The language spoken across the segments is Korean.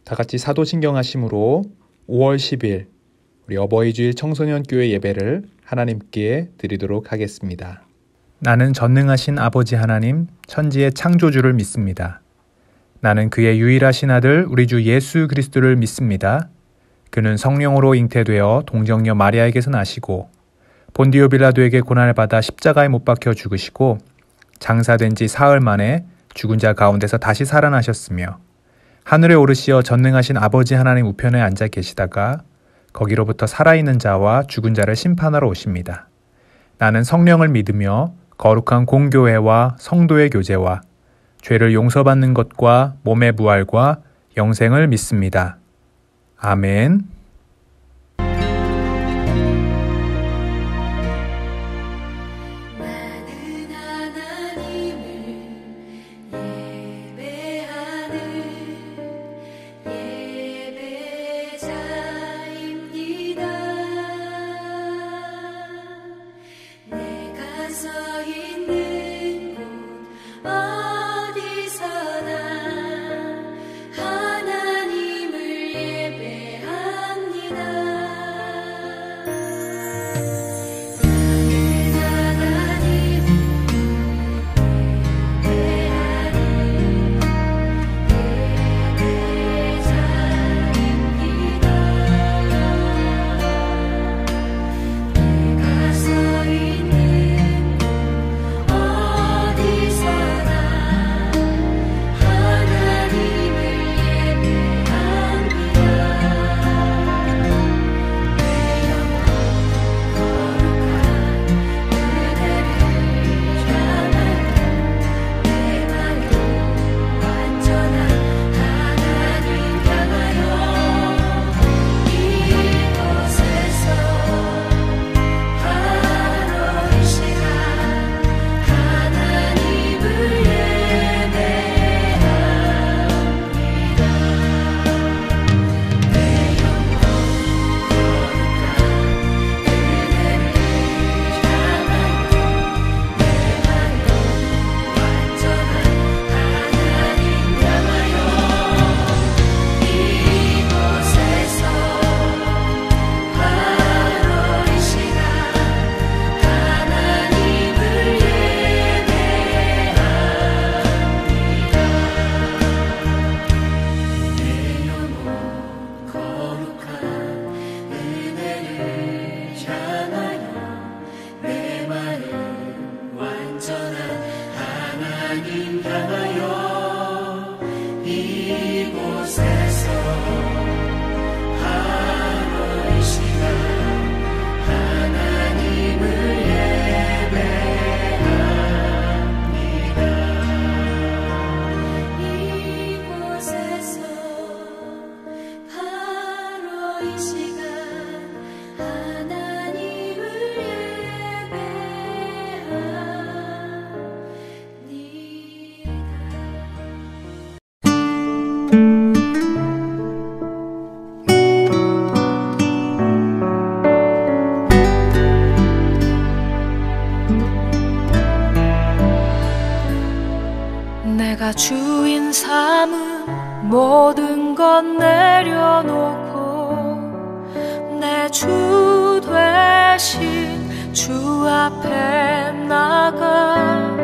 다같이 사도신경하심으로 5월 10일 우리 어버이주일 청소년교회 예배를 하나님께 드리도록 하겠습니다. 나는 전능하신 아버지 하나님, 천지의 창조주를 믿습니다. 나는 그의 유일하신 아들 우리 주 예수 그리스도를 믿습니다. 그는 성령으로 잉태되어 동정녀 마리아에게서 나시고 본디오 빌라도에게 고난을 받아 십자가에 못 박혀 죽으시고 장사된 지 사흘 만에 죽은 자 가운데서 다시 살아나셨으며 하늘에 오르시어 전능하신 아버지 하나님 우편에 앉아 계시다가 거기로부터 살아있는 자와 죽은 자를 심판하러 오십니다. 나는 성령을 믿으며 거룩한 공교회와 성도의 교제와 죄를 용서받는 것과 몸의 부활과 영생을 믿습니다. 아멘. 내가 주인 삼은 모든 것 내려놓고 내 주 되신 주 앞에 나가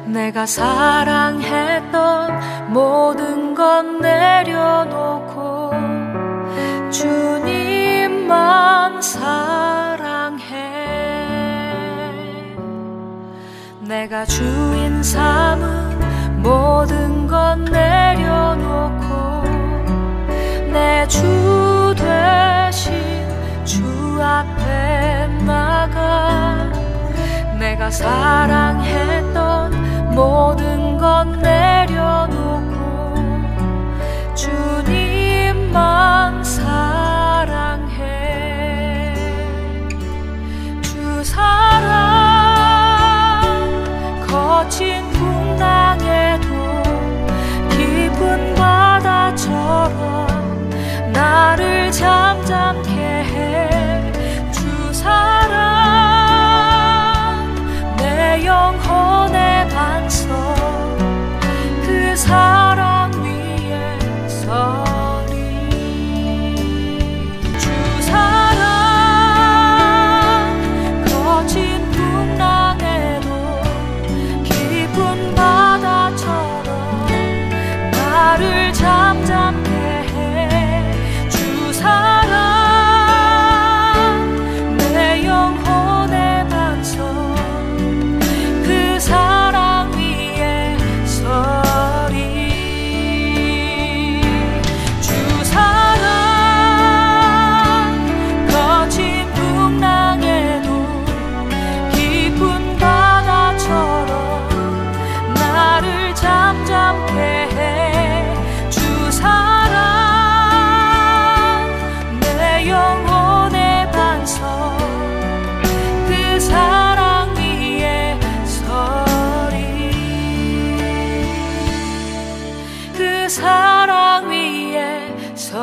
내가 사랑했던 모든 것 내려놓고 주님만 사랑해. 내가 주인 삼은 모든 것 내려놓고 내 주 되신 주 앞에 나가 내가 사랑했던 모든 것 내려놓고 주님만 사랑해. 주 사랑 거친 풍랑에도 깊은 바다처럼 서리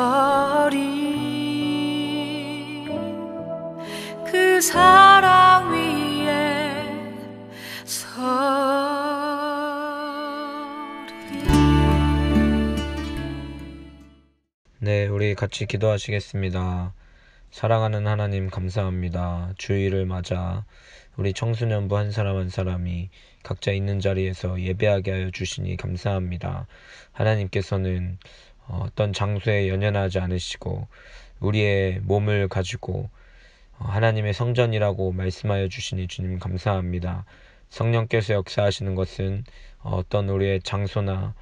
그 사랑 위에 서리. 네, 우리 같이 기도하시겠습니다. 사랑하는 하나님 감사합니다. 주일을 맞아 우리 청소년부 한 사람 한 사람이 각자 있는 자리에서 예배하게 하여 주시니 감사합니다. 하나님께서는 어떤 장소에 연연하지 않으시고 우리의 몸을 가지고 하나님의 성전이라고 말씀하여 주시니 주님 감사합니다. 성령께서 역사하시는 것은 어떤 우리의 장소나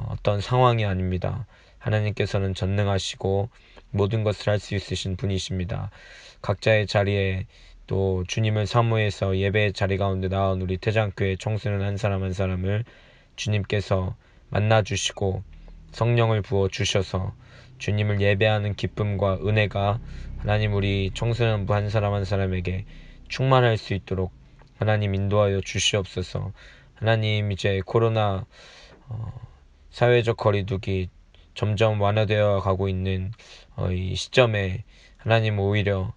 어떤 상황이 아닙니다. 하나님께서는 전능하시고 모든 것을 할 수 있으신 분이십니다. 각자의 자리에 또 주님을 사모해서 예배의 자리 가운데 나온 우리 태장교회 청소년 한 사람 한 사람을 주님께서 만나주시고 성령을 부어주셔서 주님을 예배하는 기쁨과 은혜가 하나님 우리 청소년부 한 사람 한 사람에게 충만할 수 있도록 하나님 인도하여 주시옵소서. 하나님 이제 코로나 사회적 거리두기 점점 완화되어 가고 있는 이 시점에 하나님 오히려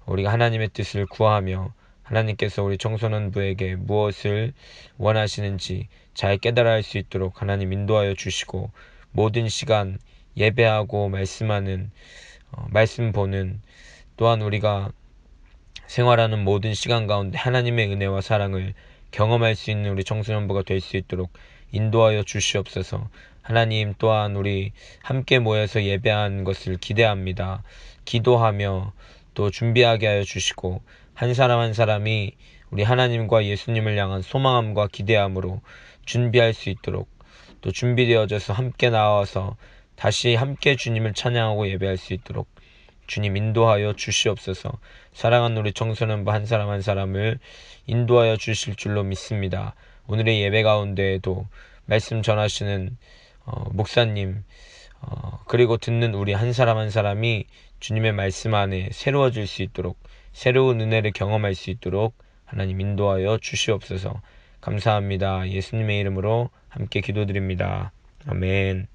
우리가 하나님의 뜻을 구하며 하나님께서 우리 청소년부에게 무엇을 원하시는지 잘 깨달아 할 수 있도록 하나님 인도하여 주시고 모든 시간 예배하고 말씀하는 말씀 보는 또한 우리가 생활하는 모든 시간 가운데 하나님의 은혜와 사랑을 경험할 수 있는 우리 청소년부가 될 수 있도록 인도하여 주시옵소서. 하나님 또한 우리 함께 모여서 예배하는 것을 기대합니다. 기도하며 또 준비하게 하여 주시고 한 사람 한 사람이 우리 하나님과 예수님을 향한 소망함과 기대함으로 준비할 수 있도록 또 준비되어져서 함께 나와서 다시 함께 주님을 찬양하고 예배할 수 있도록 주님 인도하여 주시옵소서. 사랑하는 우리 청소년부 한 사람 한 사람을 인도하여 주실 줄로 믿습니다. 오늘의 예배 가운데에도 말씀 전하시는 목사님 그리고 듣는 우리 한 사람 한 사람이 주님의 말씀 안에 새로워질 수 있도록 새로운 은혜를 경험할 수 있도록 하나님 인도하여 주시옵소서. 감사합니다. 예수님의 이름으로 함께 기도드립니다. 아멘.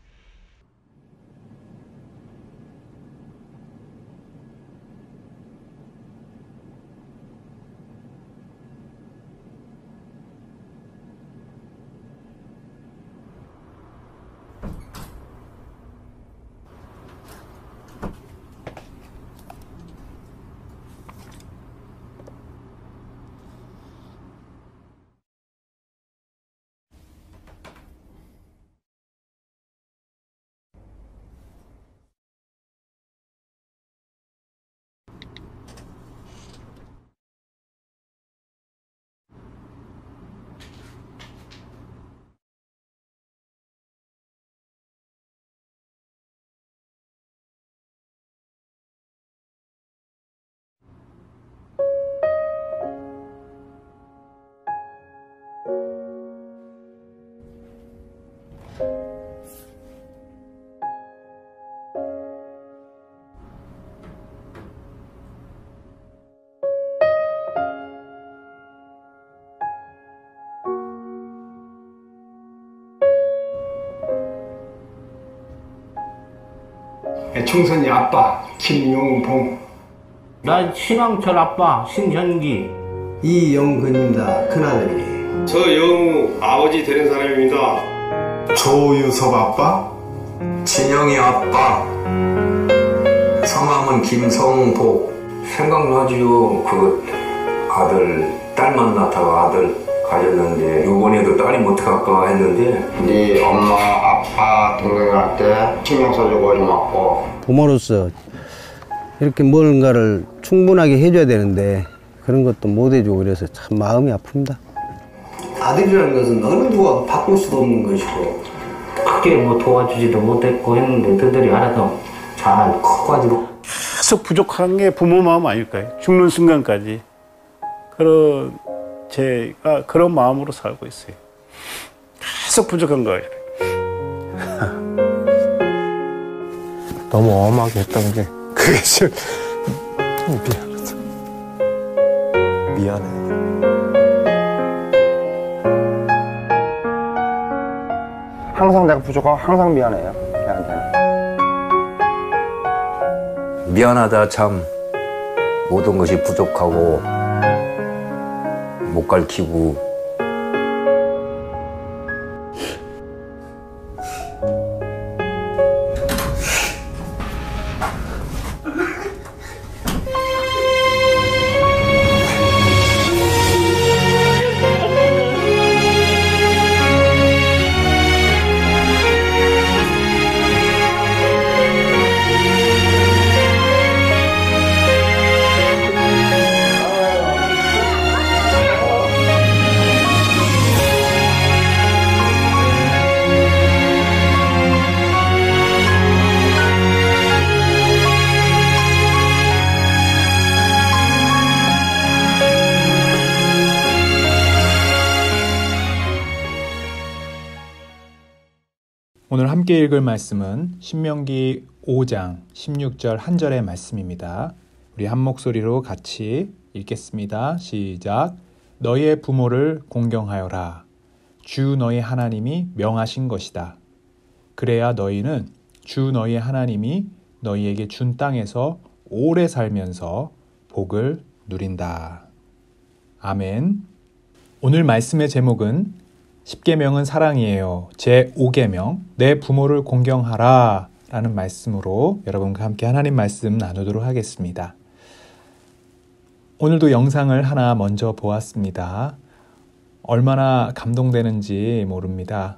청선이 아빠 김용봉, 난 신앙철 아빠 신현기, 이영근입니다. 큰아들이. 저영우 아버지 되는 사람입니다. 조유섭 아빠, 진영이 아빠, 성함은 김성복. 생각나지요. 그 아들 딸 만나다가 아들 가졌는데 이번에도 딸이 못할까 했는데 네 엄마 아빠 동생한테 신경 써주고 고맙고 부모로서 이렇게 뭔가를 충분하게 해줘야 되는데 그런 것도 못 해주고 그래서 참 마음이 아픕니다. 아들이라는 것은 어느 누가 바꿀 수도 없는 것이고 크게 뭐 도와주지도 못했고 했는데 그들이 알아서 잘 커가지고 계속 부족한 게 부모 마음 아닐까요? 죽는 순간까지 제가 그런 마음으로 살고 있어요. 계속 부족한 거예요. 너무 엄하게 했던 게 그게 좀 미안해요. 항상 내가 부족하고 항상 미안해요. 걔한테는. 미안하다 참 모든 것이 부족하고 못 가르치고 오늘 함께 읽을 말씀은 신명기 5장 16절 한 절의 말씀입니다. 우리 한 목소리로 같이 읽겠습니다. 시작. 너희의 부모를 공경하여라. 주 너희 하나님이 명하신 것이다. 그래야 너희는 주 너희 하나님이 너희에게 준 땅에서 오래 살면서 복을 누린다. 아멘. 오늘 말씀의 제목은 10계명은 사랑이에요. 제5계명 내 부모를 공경하라 라는 말씀으로 여러분과 함께 하나님 말씀 나누도록 하겠습니다. 오늘도 영상을 하나 먼저 보았습니다. 얼마나 감동되는지 모릅니다.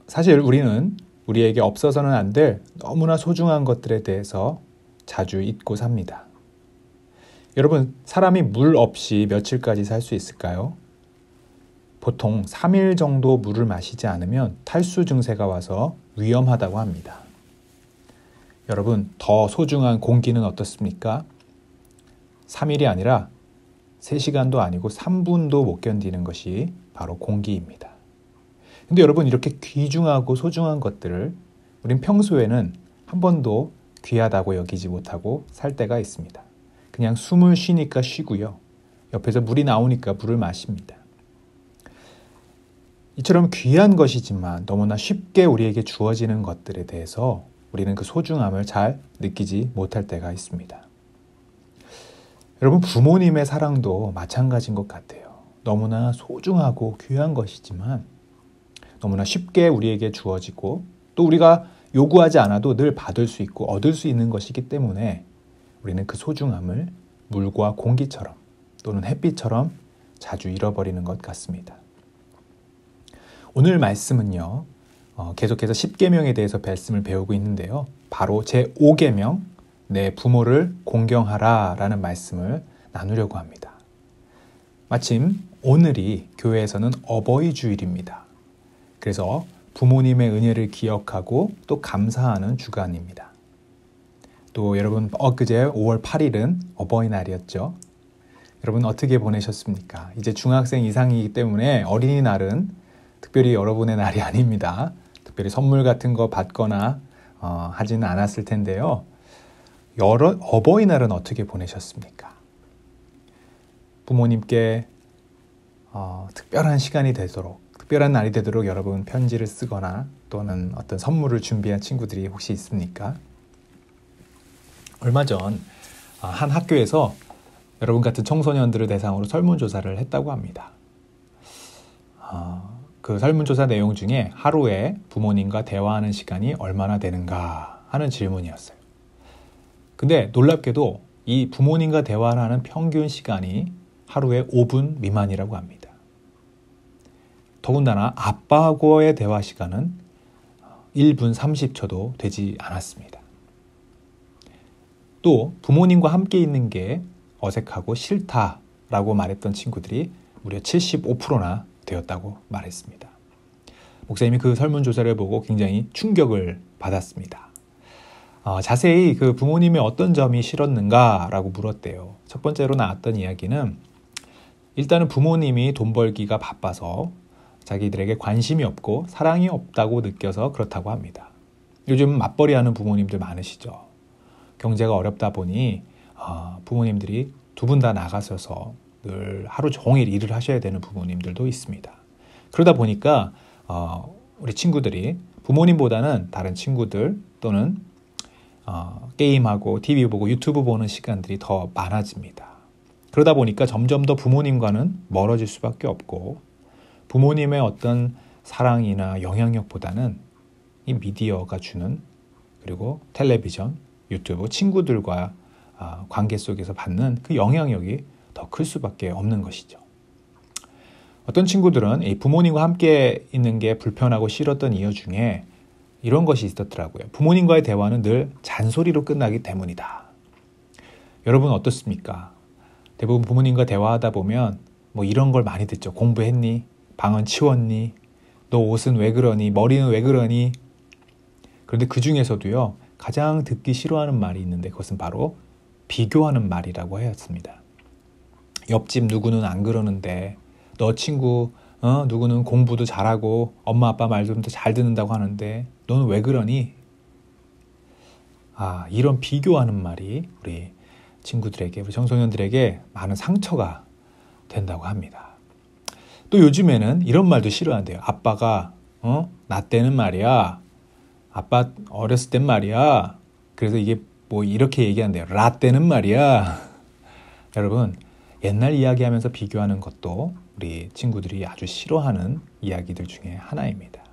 사실 우리는 우리에게 없어서는 안 될 너무나 소중한 것들에 대해서 자주 잊고 삽니다. 여러분, 사람이 물 없이 며칠까지 살 수 있을까요? 보통 3일 정도 물을 마시지 않으면 탈수 증세가 와서 위험하다고 합니다. 여러분, 더 소중한 공기는 어떻습니까? 3일이 아니라 3시간도 아니고 3분도 못 견디는 것이 바로 공기입니다. 근데 여러분, 이렇게 귀중하고 소중한 것들을 우린 평소에는 한 번도 귀하다고 여기지 못하고 살 때가 있습니다. 그냥 숨을 쉬니까 쉬고요. 옆에서 물이 나오니까 물을 마십니다. 이처럼 귀한 것이지만 너무나 쉽게 우리에게 주어지는 것들에 대해서 우리는 그 소중함을 잘 느끼지 못할 때가 있습니다. 여러분, 부모님의 사랑도 마찬가지인 것 같아요. 너무나 소중하고 귀한 것이지만 너무나 쉽게 우리에게 주어지고 또 우리가 요구하지 않아도 늘 받을 수 있고 얻을 수 있는 것이기 때문에 우리는 그 소중함을 물과 공기처럼 또는 햇빛처럼 자주 잃어버리는 것 같습니다. 오늘 말씀은요, 계속해서 10계명에 대해서 말씀을 배우고 있는데요. 바로 제5계명, 내 부모를 공경하라 라는 말씀을 나누려고 합니다. 마침 오늘이 교회에서는 어버이 주일입니다. 그래서 부모님의 은혜를 기억하고 또 감사하는 주간입니다. 또 여러분, 엊그제 5월 8일은 어버이날이었죠. 여러분 어떻게 보내셨습니까? 이제 중학생 이상이기 때문에 어린이날은 특별히 여러분의 날이 아닙니다. 특별히 선물 같은 거 받거나 하지는 않았을 텐데요. 어버이날은 어떻게 보내셨습니까? 부모님께 특별한 시간이 되도록, 특별한 날이 되도록 여러분 편지를 쓰거나 또는 어떤 선물을 준비한 친구들이 혹시 있습니까? 얼마 전 한 학교에서 여러분 같은 청소년들을 대상으로 설문조사를 했다고 합니다. 그 설문조사 내용 중에 하루에 부모님과 대화하는 시간이 얼마나 되는가 하는 질문이었어요. 근데 놀랍게도 이 부모님과 대화를 하는 평균 시간이 하루에 5분 미만이라고 합니다. 더군다나 아빠하고의 대화 시간은 1분 30초도 되지 않았습니다. 또 부모님과 함께 있는 게 어색하고 싫다라고 말했던 친구들이 무려 75%나 되었다고 말했습니다. 목사님이 그 설문조사를 보고 굉장히 충격을 받았습니다. 자세히 그 부모님의 어떤 점이 싫었는가라고 물었대요. 첫 번째로 나왔던 이야기는 일단은 부모님이 돈 벌기가 바빠서 자기들에게 관심이 없고 사랑이 없다고 느껴서 그렇다고 합니다. 요즘 맞벌이하는 부모님들 많으시죠. 경제가 어렵다 보니 부모님들이 두 분 다 나가셔서 늘 하루 종일 일을 하셔야 되는 부모님들도 있습니다. 그러다 보니까 우리 친구들이 부모님보다는 다른 친구들 또는 게임하고 TV 보고 유튜브 보는 시간들이 더 많아집니다. 그러다 보니까 점점 더 부모님과는 멀어질 수밖에 없고 부모님의 어떤 사랑이나 영향력보다는 이 미디어가 주는 그리고 텔레비전, 유튜브, 친구들과 관계 속에서 받는 그 영향력이 더 클 수밖에 없는 것이죠. 어떤 친구들은 이 부모님과 함께 있는 게 불편하고 싫었던 이유 중에 이런 것이 있었더라고요. 부모님과의 대화는 늘 잔소리로 끝나기 때문이다. 여러분 어떻습니까? 대부분 부모님과 대화하다 보면 뭐 이런 걸 많이 듣죠. 공부했니? 방은 치웠니? 너 옷은 왜 그러니? 머리는 왜 그러니? 그런데 그 중에서도요, 가장 듣기 싫어하는 말이 있는데 그것은 바로 비교하는 말이라고 하였습니다. 옆집 누구는 안 그러는데 너 친구 누구는 공부도 잘하고 엄마 아빠 말도 잘 듣는다고 하는데 너는 왜 그러니? 이런 비교하는 말이 우리 친구들에게, 우리 청소년들에게 많은 상처가 된다고 합니다. 또 요즘에는 이런 말도 싫어한대요. 아빠가 나 때는 말이야. 아빠 어렸을 땐 말이야. 그래서 이게 뭐 이렇게 얘기한대요. 라 때는 말이야. 여러분, 옛날 이야기하면서 비교하는 것도 우리 친구들이 아주 싫어하는 이야기들 중에 하나입니다.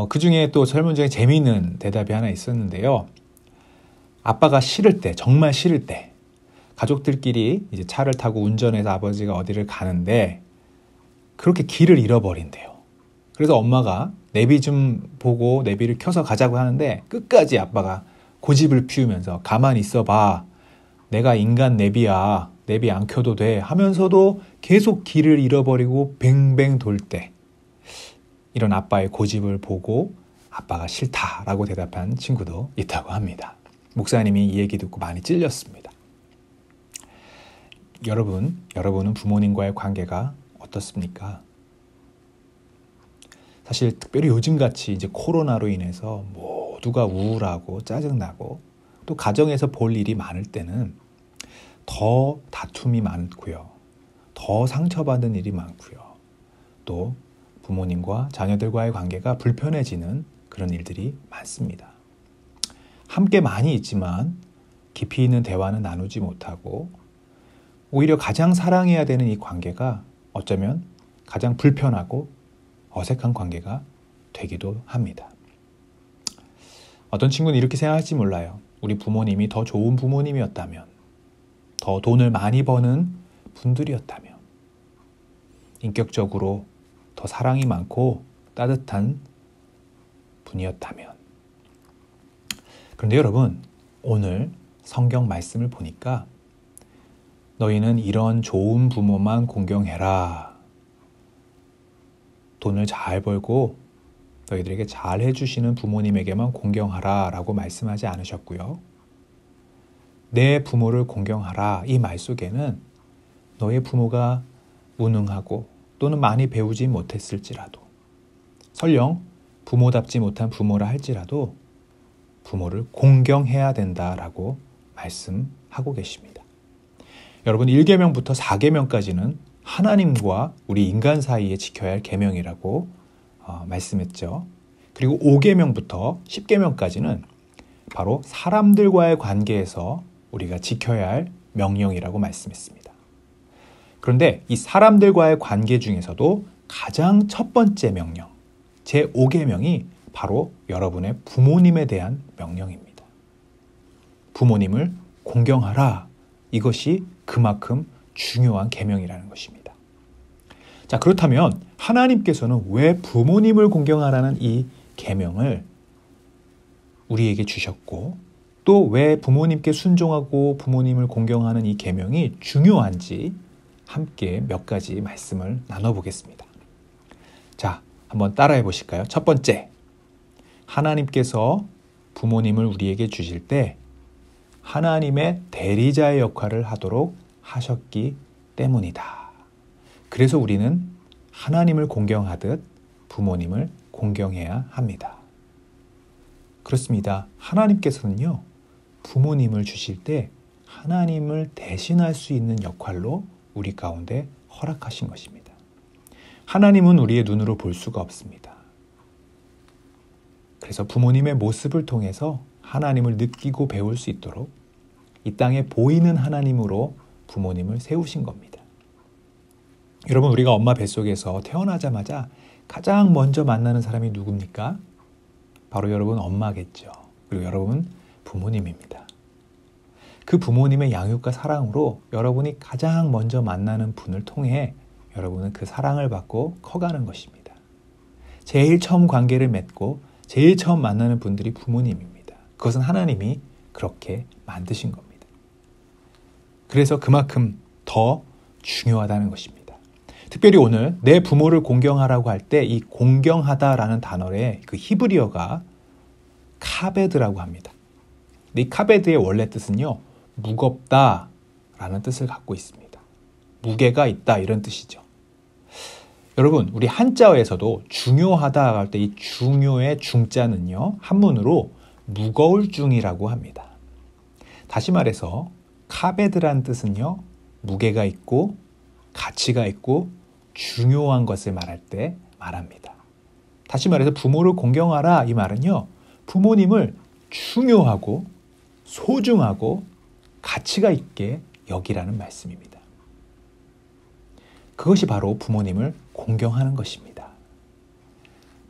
그 중에 또 설문조사에 재미있는 대답이 하나 있었는데요. 아빠가 싫을 때, 정말 싫을 때, 가족들끼리 이제 차를 타고 운전해서 아버지가 어디를 가는데 그렇게 길을 잃어버린대요. 그래서 엄마가 내비 좀 보고 내비를 켜서 가자고 하는데 끝까지 아빠가 고집을 피우면서 가만히 있어봐. 내가 인간 내비야. 내비 안 켜도 돼. 하면서도 계속 길을 잃어버리고 뱅뱅 돌 때 이런 아빠의 고집을 보고 아빠가 싫다라고 대답한 친구도 있다고 합니다. 목사님이 이 얘기 듣고 많이 찔렸습니다. 여러분은 부모님과의 관계가 어떻습니까? 사실 특별히 요즘같이 이제 코로나로 인해서 모두가 우울하고 짜증나고 또 가정에서 볼 일이 많을 때는 더 다툼이 많고요. 더 상처받는 일이 많고요. 또 부모님과 자녀들과의 관계가 불편해지는 그런 일들이 많습니다. 함께 많이 있지만 깊이 있는 대화는 나누지 못하고 오히려 가장 사랑해야 되는 이 관계가 어쩌면 가장 불편하고 어색한 관계가 되기도 합니다. 어떤 친구는 이렇게 생각할지 몰라요. 우리 부모님이 더 좋은 부모님이었다면, 더 돈을 많이 버는 분들이었다면, 인격적으로 더 사랑이 많고 따뜻한 분이었다면. 그런데 여러분, 오늘 성경 말씀을 보니까 너희는 이런 좋은 부모만 공경해라. 돈을 잘 벌고 너희들에게 잘 해주시는 부모님에게만 공경하라 라고 말씀하지 않으셨고요. 내 부모를 공경하라 이 말 속에는 너의 부모가 무능하고 또는 많이 배우지 못했을지라도 설령 부모답지 못한 부모라 할지라도 부모를 공경해야 된다라고 말씀하고 계십니다. 여러분 1계명부터 4계명까지는 하나님과 우리 인간 사이에 지켜야 할 계명이라고 말씀했죠. 그리고 5계명부터 10계명까지는 바로 사람들과의 관계에서 우리가 지켜야 할 명령이라고 말씀했습니다. 그런데 이 사람들과의 관계 중에서도 가장 첫 번째 명령, 제5계명이 바로 여러분의 부모님에 대한 명령입니다. 부모님을 공경하라. 이것이 그만큼 중요한 계명이라는 것입니다. 자, 그렇다면 하나님께서는 왜 부모님을 공경하라는 이 계명을 우리에게 주셨고 또 왜 부모님께 순종하고 부모님을 공경하는 이 계명이 중요한지 함께 몇 가지 말씀을 나눠보겠습니다. 자, 한번 따라해 보실까요? 첫 번째, 하나님께서 부모님을 우리에게 주실 때 하나님의 대리자의 역할을 하도록 하셨기 때문이다. 그래서 우리는 하나님을 공경하듯 부모님을 공경해야 합니다. 그렇습니다. 하나님께서는요, 부모님을 주실 때 하나님을 대신할 수 있는 역할로 우리 가운데 허락하신 것입니다. 하나님은 우리의 눈으로 볼 수가 없습니다. 그래서 부모님의 모습을 통해서 하나님을 느끼고 배울 수 있도록 이 땅에 보이는 하나님으로 부모님을 세우신 겁니다. 여러분, 우리가 엄마 뱃속에서 태어나자마자 가장 먼저 만나는 사람이 누굽니까? 바로 여러분 엄마겠죠. 그리고 여러분 부모님입니다. 그 부모님의 양육과 사랑으로 여러분이 가장 먼저 만나는 분을 통해 여러분은 그 사랑을 받고 커가는 것입니다. 제일 처음 관계를 맺고 제일 처음 만나는 분들이 부모님입니다. 그것은 하나님이 그렇게 만드신 겁니다. 그래서 그만큼 더 중요하다는 것입니다. 특별히 오늘 내 부모를 공경하라고 할 때 이 공경하다라는 단어의 그 히브리어가 카베드라고 합니다. 이 카베드의 원래 뜻은요, 무겁다라는 뜻을 갖고 있습니다. 무게가 있다 이런 뜻이죠. 여러분, 우리 한자어에서도 중요하다 할 때 이 중요의 중자는요, 한문으로 무거울 중이라고 합니다. 다시 말해서 카베드란 뜻은요, 무게가 있고 가치가 있고 중요한 것을 말할 때 말합니다. 다시 말해서 부모를 공경하라 이 말은요, 부모님을 중요하고 소중하고 가치가 있게 여기라는 말씀입니다. 그것이 바로 부모님을 공경하는 것입니다.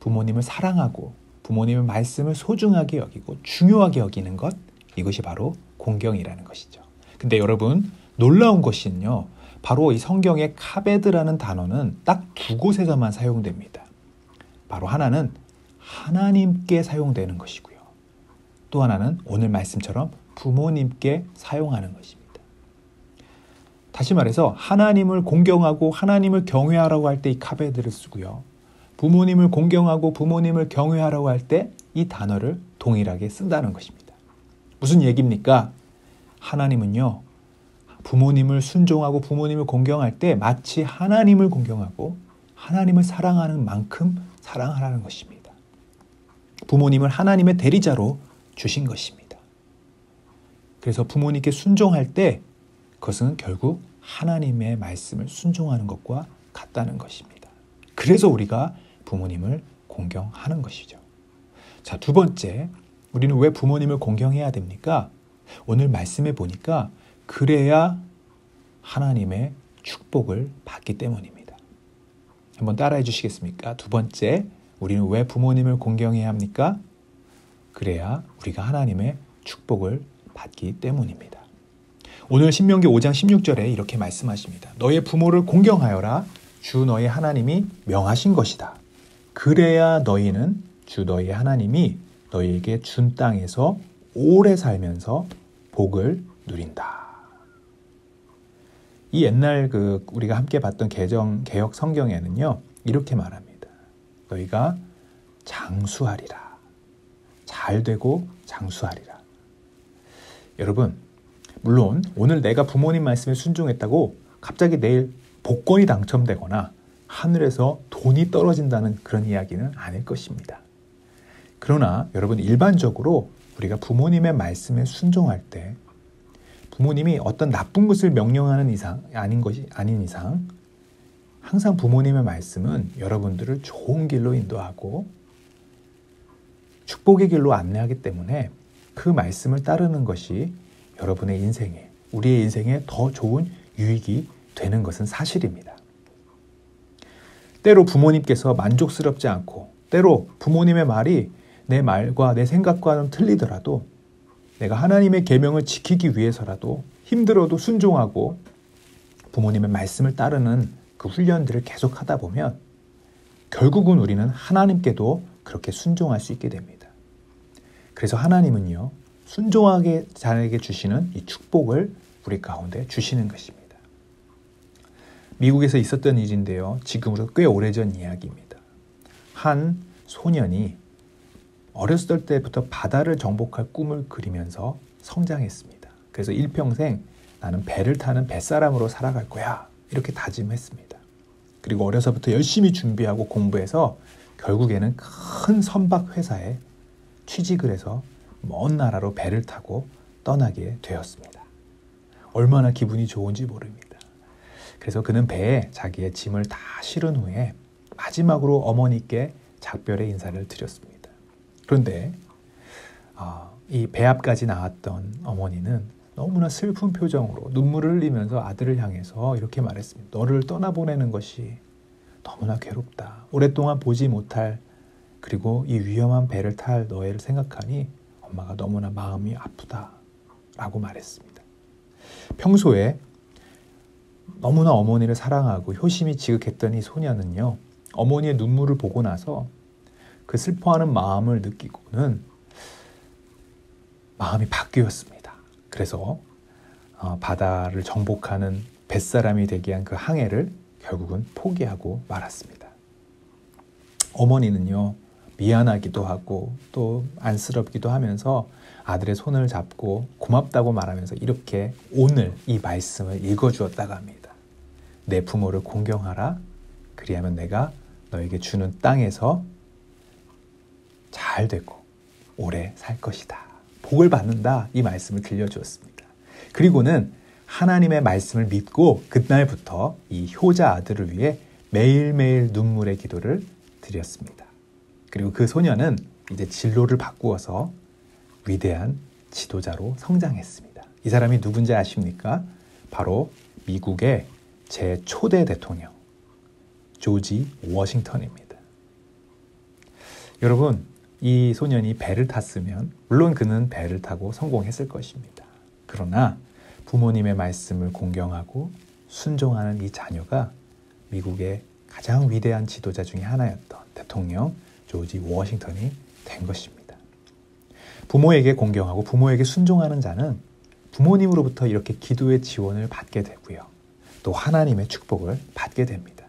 부모님을 사랑하고 부모님의 말씀을 소중하게 여기고 중요하게 여기는 것, 이것이 바로 공경이라는 것이죠. 근데 여러분, 놀라운 것은요, 바로 이 성경의 카베드라는 단어는 딱 두 곳에서만 사용됩니다. 바로 하나는 하나님께 사용되는 것이고요. 또 하나는 오늘 말씀처럼 부모님께 사용하는 것입니다. 다시 말해서 하나님을 공경하고 하나님을 경외하라고 할 때 이 카베드를 쓰고요. 부모님을 공경하고 부모님을 경외하라고 할 때 이 단어를 동일하게 쓴다는 것입니다. 무슨 얘기입니까? 하나님은요, 부모님을 순종하고 부모님을 공경할 때 마치 하나님을 공경하고 하나님을 사랑하는 만큼 사랑하라는 것입니다. 부모님을 하나님의 대리자로 주신 것입니다. 그래서 부모님께 순종할 때 그것은 결국 하나님의 말씀을 순종하는 것과 같다는 것입니다. 그래서 우리가 부모님을 공경하는 것이죠. 자, 두 번째, 우리는 왜 부모님을 공경해야 됩니까? 오늘 말씀해 보니까 그래야 하나님의 축복을 받기 때문입니다. 한번 따라해 주시겠습니까? 두 번째, 우리는 왜 부모님을 공경해야 합니까? 그래야 우리가 하나님의 축복을 받기 때문입니다. 오늘 신명기 5장 16절에 이렇게 말씀하십니다. 너의 부모를 공경하여라. 주 너의 하나님이 명하신 것이다. 그래야 너희는 주 너희 하나님이 너희에게 준 땅에서 오래 살면서 복을 누린다. 이 옛날 우리가 함께 봤던 개역 성경에는요, 이렇게 말합니다. 너희가 장수하리라. 잘 되고 장수하리라. 여러분, 물론 오늘 내가 부모님 말씀에 순종했다고 갑자기 내일 복권이 당첨되거나 하늘에서 돈이 떨어진다는 그런 이야기는 아닐 것입니다. 그러나 여러분, 일반적으로 우리가 부모님의 말씀에 순종할 때 부모님이 어떤 나쁜 것을 명령하는 이상 아닌 이상 항상 부모님의 말씀은 여러분들을 좋은 길로 인도하고 축복의 길로 안내하기 때문에 그 말씀을 따르는 것이 여러분의 인생에, 우리의 인생에 더 좋은 유익이 되는 것은 사실입니다. 때로 부모님께서 만족스럽지 않고 때로 부모님의 말이 내 말과 내 생각과는 틀리더라도 내가 하나님의 계명을 지키기 위해서라도 힘들어도 순종하고 부모님의 말씀을 따르는 그 훈련들을 계속하다 보면 결국은 우리는 하나님께도 그렇게 순종할 수 있게 됩니다. 그래서 하나님은요, 순종하게 자에게 주시는 이 축복을 우리 가운데 주시는 것입니다. 미국에서 있었던 일인데요, 지금으로부터 꽤 오래전 이야기입니다. 한 소년이 어렸을 때부터 바다를 정복할 꿈을 그리면서 성장했습니다. 그래서 일평생 나는 배를 타는 뱃사람으로 살아갈 거야, 이렇게 다짐했습니다. 그리고 어려서부터 열심히 준비하고 공부해서 결국에는 큰 선박 회사에 취직을 해서 먼 나라로 배를 타고 떠나게 되었습니다. 얼마나 기분이 좋은지 모릅니다. 그래서 그는 배에 자기의 짐을 다 실은 후에 마지막으로 어머니께 작별의 인사를 드렸습니다. 그런데 이 배 앞까지 나왔던 어머니는 너무나 슬픈 표정으로 눈물을 흘리면서 아들을 향해서 이렇게 말했습니다. 너를 떠나보내는 것이 너무나 괴롭다. 오랫동안 보지 못할 그리고 이 위험한 배를 탈 너를 생각하니 엄마가 너무나 마음이 아프다 라고 말했습니다. 평소에 너무나 어머니를 사랑하고 효심이 지극했던 이 소녀는요, 어머니의 눈물을 보고 나서 그 슬퍼하는 마음을 느끼고는 마음이 바뀌었습니다. 그래서 바다를 정복하는 뱃사람이 되기 위한 그 항해를 결국은 포기하고 말았습니다. 어머니는요, 미안하기도 하고 또 안쓰럽기도 하면서 아들의 손을 잡고 고맙다고 말하면서 이렇게 오늘 이 말씀을 읽어주었다고 합니다. 내 부모를 공경하라. 그리하면 내가 너에게 주는 땅에서 잘 되고 오래 살 것이다. 복을 받는다. 이 말씀을 들려주었습니다. 그리고는 하나님의 말씀을 믿고 그날부터 이 효자 아들을 위해 매일매일 눈물의 기도를 드렸습니다. 그리고 그 소녀는 이제 진로를 바꾸어서 위대한 지도자로 성장했습니다. 이 사람이 누군지 아십니까? 바로 미국의 제초대 대통령 조지 워싱턴입니다. 여러분, 이 소년이 배를 탔으면 물론 그는 배를 타고 성공했을 것입니다. 그러나 부모님의 말씀을 공경하고 순종하는 이 자녀가 미국의 가장 위대한 지도자 중에 하나였던 대통령 조지 워싱턴이 된 것입니다. 부모에게 공경하고 부모에게 순종하는 자는 부모님으로부터 이렇게 기도의 지원을 받게 되고요. 또 하나님의 축복을 받게 됩니다.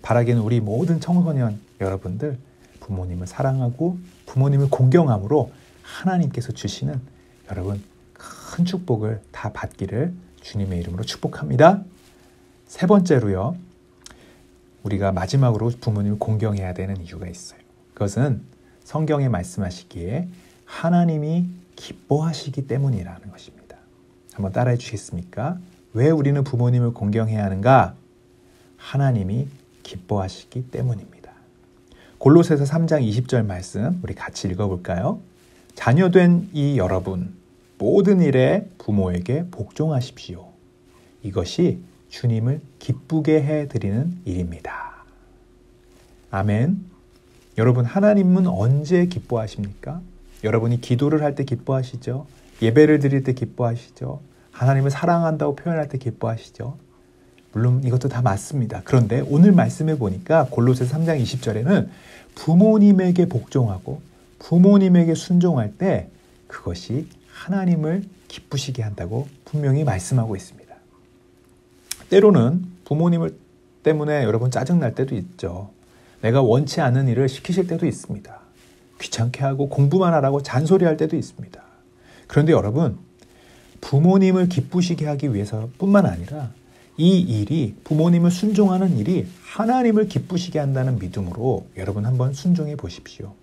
바라기는 우리 모든 청소년 여러분들 부모님을 사랑하고 부모님을 공경함으로 하나님께서 주시는 여러분 큰 축복을 다 받기를 주님의 이름으로 축복합니다. 세 번째로요. 우리가 마지막으로 부모님을 공경해야 되는 이유가 있어요. 그것은 성경에 말씀하시기에 하나님이 기뻐하시기 때문이라는 것입니다. 한번 따라해 주시겠습니까? 왜 우리는 부모님을 공경해야 하는가? 하나님이 기뻐하시기 때문입니다. 골로새서 3장 20절 말씀 우리 같이 읽어볼까요? 자녀된 이 여러분 모든 일에 부모에게 복종하십시오. 이것이 주님을 기쁘게 해드리는 일입니다. 아멘. 여러분, 하나님은 언제 기뻐하십니까? 여러분이 기도를 할 때 기뻐하시죠? 예배를 드릴 때 기뻐하시죠? 하나님을 사랑한다고 표현할 때 기뻐하시죠? 물론 이것도 다 맞습니다. 그런데 오늘 말씀해 보니까 골로새서 3장 20절에는 부모님에게 복종하고 부모님에게 순종할 때 그것이 하나님을 기쁘시게 한다고 분명히 말씀하고 있습니다. 때로는 부모님을 때문에 여러분 짜증날 때도 있죠. 내가 원치 않는 일을 시키실 때도 있습니다. 귀찮게 하고 공부만 하라고 잔소리할 때도 있습니다. 그런데 여러분, 부모님을 기쁘시게 하기 위해서뿐만 아니라 이 일이 부모님을 순종하는 일이 하나님을 기쁘시게 한다는 믿음으로 여러분 한번 순종해 보십시오.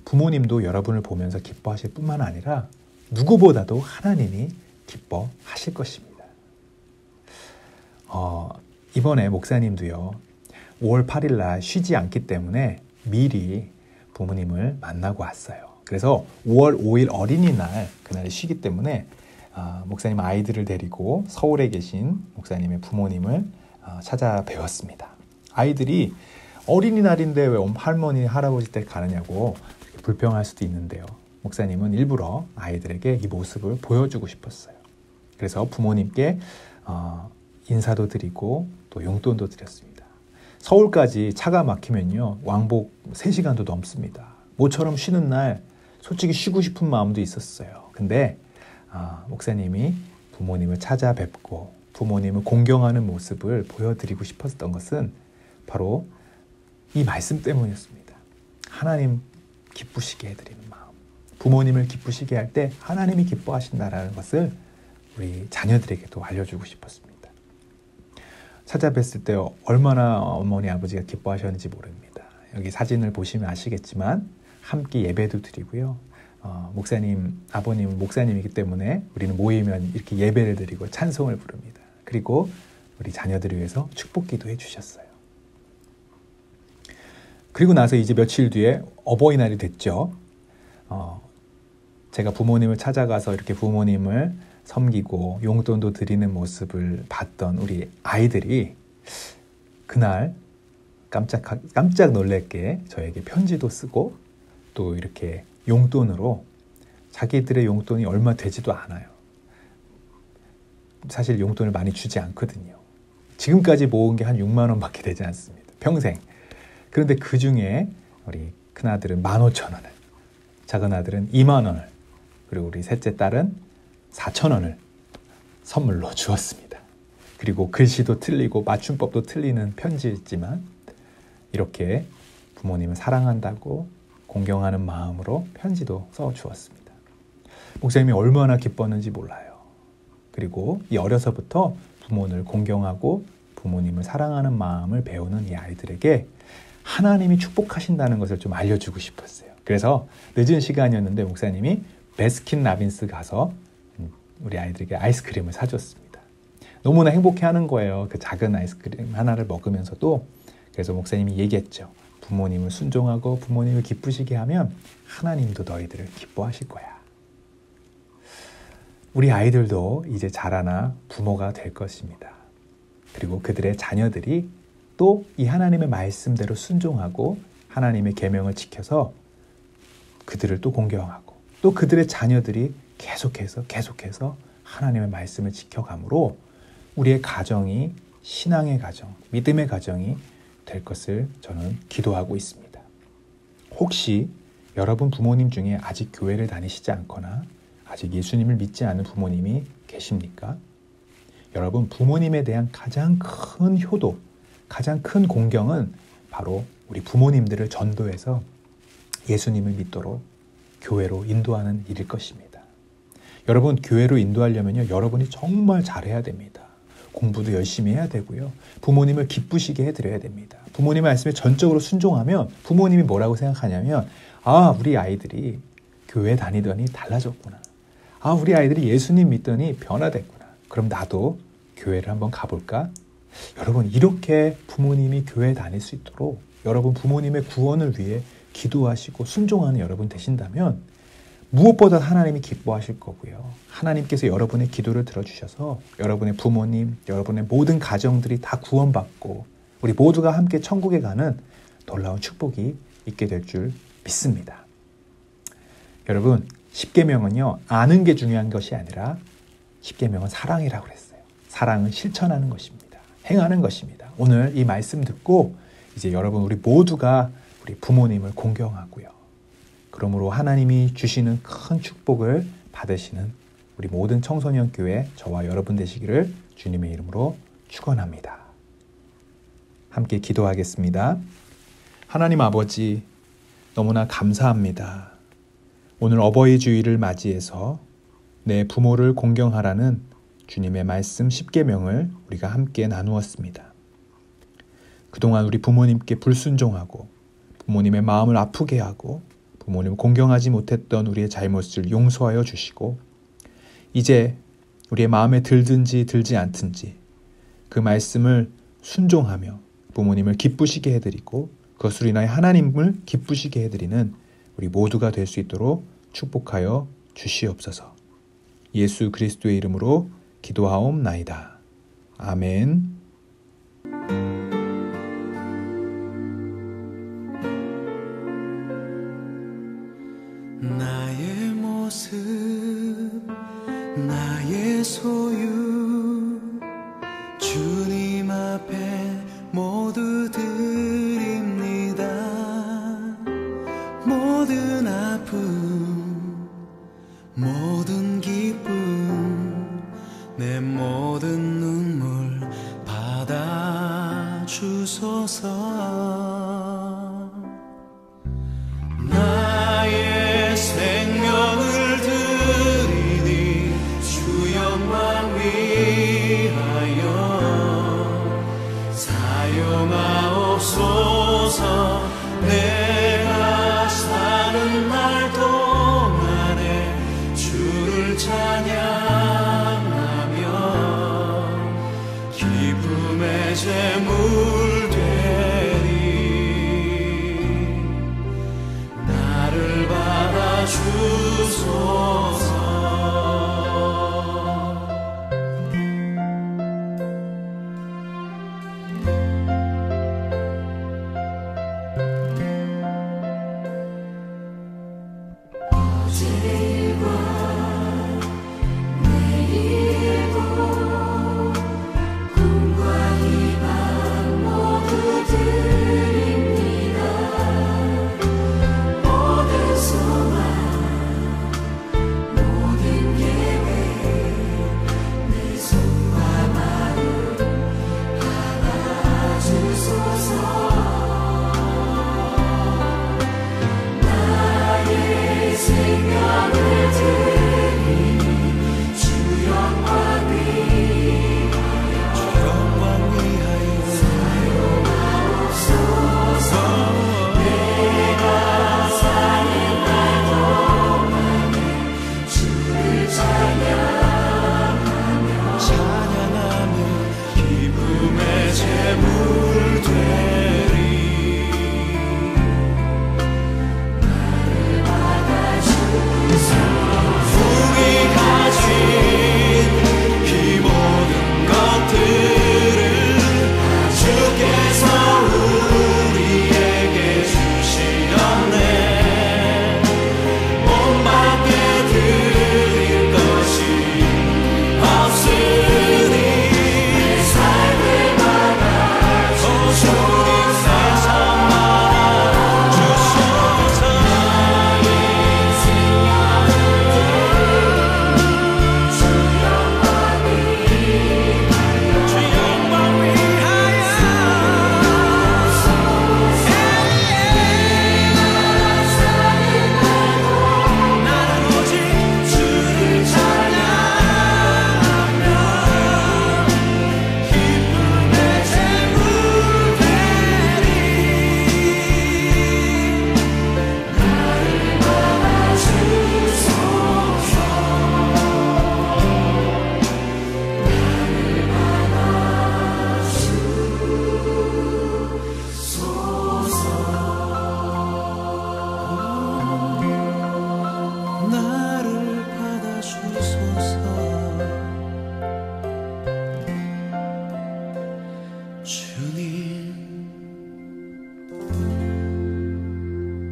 부모님도 여러분을 보면서 기뻐하실 뿐만 아니라 누구보다도 하나님이 기뻐하실 것입니다. 이번에 목사님도요. 5월 8일 날 쉬지 않기 때문에 미리 부모님을 만나고 왔어요. 그래서 5월 5일 어린이날 그날 쉬기 때문에 목사님 아이들을 데리고 서울에 계신 목사님의 부모님을 찾아뵈었습니다. 아이들이 어린이날인데 왜 할머니, 할아버지 댁 가느냐고 불평할 수도 있는데요. 목사님은 일부러 아이들에게 이 모습을 보여주고 싶었어요. 그래서 부모님께 인사도 드리고 또 용돈도 드렸습니다. 서울까지 차가 막히면요. 왕복 3시간도 넘습니다. 모처럼 쉬는 날 솔직히 쉬고 싶은 마음도 있었어요. 근데 목사님이 부모님을 찾아뵙고 부모님을 공경하는 모습을 보여드리고 싶었던 것은 바로 이 말씀 때문이었습니다. 하나님 기쁘시게 해드리는 마음. 부모님을 기쁘시게 할 때 하나님이 기뻐하신다는 것을 우리 자녀들에게도 알려주고 싶었습니다. 찾아뵀을 때 얼마나 어머니, 아버지가 기뻐하셨는지 모릅니다. 여기 사진을 보시면 아시겠지만 함께 예배도 드리고요. 목사님, 아버님은 목사님이기 때문에 우리는 모이면 이렇게 예배를 드리고 찬송을 부릅니다. 그리고 우리 자녀들을 위해서 축복기도 해주셨어요. 그리고 나서 이제 며칠 뒤에 어버이날이 됐죠. 제가 부모님을 찾아가서 이렇게 부모님을 섬기고 용돈도 드리는 모습을 봤던 우리 아이들이 그날 깜짝 놀랄게 저에게 편지도 쓰고 또 이렇게 용돈으로 자기들의 용돈이 얼마 되지도 않아요. 사실 용돈을 많이 주지 않거든요. 지금까지 모은 게 한 6만 원밖에 되지 않습니다. 평생. 그런데 그 중에 우리 큰아들은 15,000원을, 작은아들은 2만 원을, 그리고 우리 셋째 딸은 4,000원을 선물로 주었습니다. 그리고 글씨도 틀리고 맞춤법도 틀리는 편지였지만 이렇게 부모님을 사랑한다고 공경하는 마음으로 편지도 써주었습니다. 목사님이 얼마나 기뻤는지 몰라요. 그리고 이 어려서부터 부모를 공경하고 부모님을 사랑하는 마음을 배우는 이 아이들에게 하나님이 축복하신다는 것을 좀 알려주고 싶었어요. 그래서 늦은 시간이었는데 목사님이 베스킨라빈스 가서 우리 아이들에게 아이스크림을 사줬습니다. 너무나 행복해하는 거예요. 그 작은 아이스크림 하나를 먹으면서도. 그래서 목사님이 얘기했죠. 부모님을 순종하고 부모님을 기쁘시게 하면 하나님도 너희들을 기뻐하실 거야. 우리 아이들도 이제 자라나 부모가 될 것입니다. 그리고 그들의 자녀들이 또 이 하나님의 말씀대로 순종하고 하나님의 계명을 지켜서 그들을 또 공경하고 또 그들의 자녀들이 계속해서 하나님의 말씀을 지켜가므로 우리의 가정이 신앙의 가정, 믿음의 가정이 될 것을 저는 기도하고 있습니다. 혹시 여러분 부모님 중에 아직 교회를 다니시지 않거나 아직 예수님을 믿지 않은 부모님이 계십니까? 여러분 부모님에 대한 가장 큰 효도, 가장 큰 공경은 바로 우리 부모님들을 전도해서 예수님을 믿도록 교회로 인도하는 일일 것입니다. 여러분 교회로 인도하려면요, 여러분이 정말 잘해야 됩니다. 공부도 열심히 해야 되고요. 부모님을 기쁘시게 해드려야 됩니다. 부모님 말씀에 전적으로 순종하면 부모님이 뭐라고 생각하냐면 우리 아이들이 교회 다니더니 달라졌구나. 우리 아이들이 예수님 믿더니 변화됐구나. 그럼 나도 교회를 한번 가볼까? 여러분 이렇게 부모님이 교회 다닐 수 있도록 여러분 부모님의 구원을 위해 기도하시고 순종하는 여러분 되신다면 무엇보다 하나님이 기뻐하실 거고요. 하나님께서 여러분의 기도를 들어주셔서 여러분의 부모님, 여러분의 모든 가정들이 다 구원받고 우리 모두가 함께 천국에 가는 놀라운 축복이 있게 될 줄 믿습니다. 여러분 10계명은요, 아는 게 중요한 것이 아니라 10계명은 사랑이라고 그랬어요. 사랑은 실천하는 것입니다. 행하는 것입니다. 오늘 이 말씀 듣고 이제 여러분 우리 모두가 우리 부모님을 공경하고요. 그러므로 하나님이 주시는 큰 축복을 받으시는 우리 모든 청소년 교회 저와 여러분 되시기를 주님의 이름으로 축원합니다. 함께 기도하겠습니다. 하나님 아버지 너무나 감사합니다. 오늘 어버이 주일을 맞이해서 내 부모를 공경하라는 주님의 말씀 10계명을 우리가 함께 나누었습니다. 그동안 우리 부모님께 불순종하고 부모님의 마음을 아프게 하고 부모님을 공경하지 못했던 우리의 잘못을 용서하여 주시고 이제 우리의 마음에 들든지 들지 않든지 그 말씀을 순종하며 부모님을 기쁘시게 해드리고 그것으로 인하여 하나님을 기쁘시게 해드리는 우리 모두가 될 수 있도록 축복하여 주시옵소서. 예수 그리스도의 이름으로 기도하옵나이다. 아멘. 나의 모습, 나의 소유, 주님 앞에 모두 드립니다. 모든 아픔, 모든 기쁨, 내 모든 눈물 받아주소서. 나의 생명을 드리니 주 영광 위하여 사용하옵소서. 내가 사는 날 동안에 주를 찬양하며 기쁨의 제물 되리. 나를 받아 받아주소서.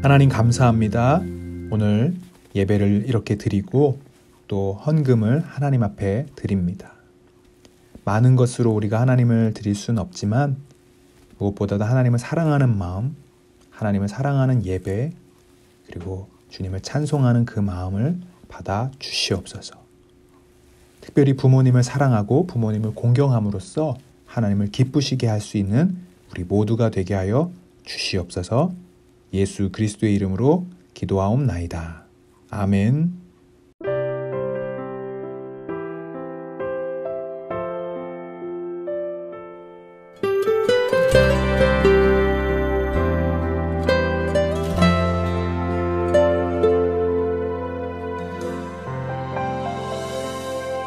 하나님 감사합니다. 오늘 예배를 이렇게 드리고 또 헌금을 하나님 앞에 드립니다. 많은 것으로 우리가 하나님을 드릴 수는 없지만 무엇보다도 하나님을 사랑하는 마음, 하나님을 사랑하는 예배, 그리고 주님을 찬송하는 그 마음을 받아 주시옵소서. 특별히 부모님을 사랑하고 부모님을 공경함으로써 하나님을 기쁘시게 할 수 있는 우리 모두가 되게 하여 주시옵소서. 예수 그리스도의 이름으로 기도하옵나이다. 아멘.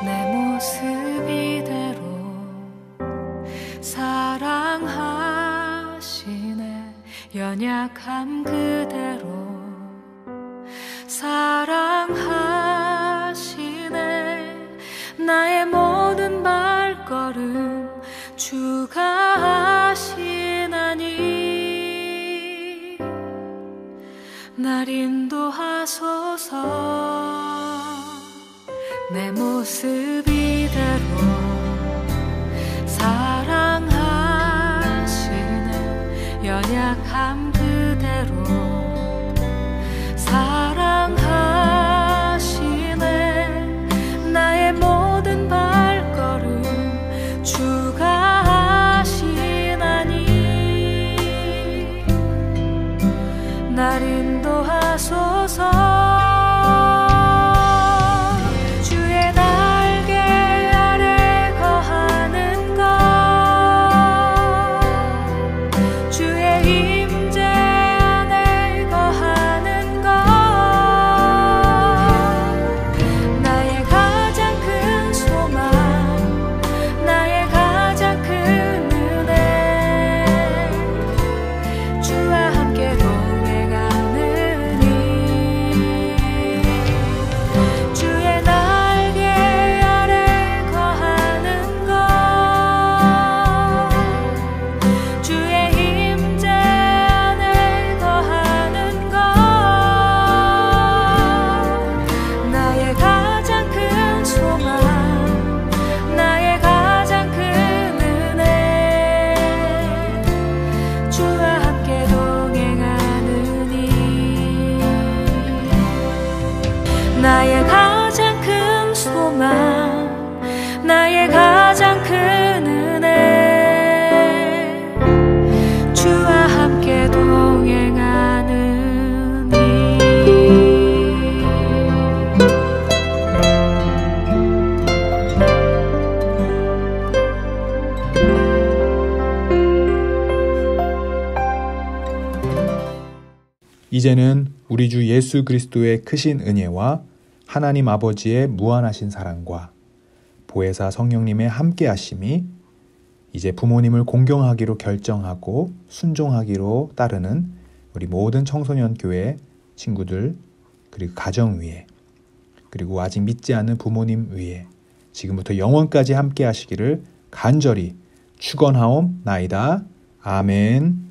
내 모습 이대로 사랑하시네. 연약함 그대로 사랑하시네. 나의 모든 발걸음 주가 하시나니 날 인도하소서. 내 모습 이대로 사랑하시네. 연약함 그대로 사랑하시네. 나의 모든 발걸음 주가 하시나니 날 인도하소서. 주의 날개 아래 나의 가장 큰 소망, 나의 가장 큰 은혜, 주와 함께 동행하는 일. 이제는 우리 주 예수 그리스도의 크신 은혜와 하나님 아버지의 무한하신 사랑과 보혜사 성령님의 함께하심이 이제 부모님을 공경하기로 결정하고 순종하기로 따르는 우리 모든 청소년 교회 친구들, 그리고 가정 위에, 그리고 아직 믿지 않는 부모님 위에 지금부터 영원까지 함께하시기를 간절히 축원하옵나이다. 아멘.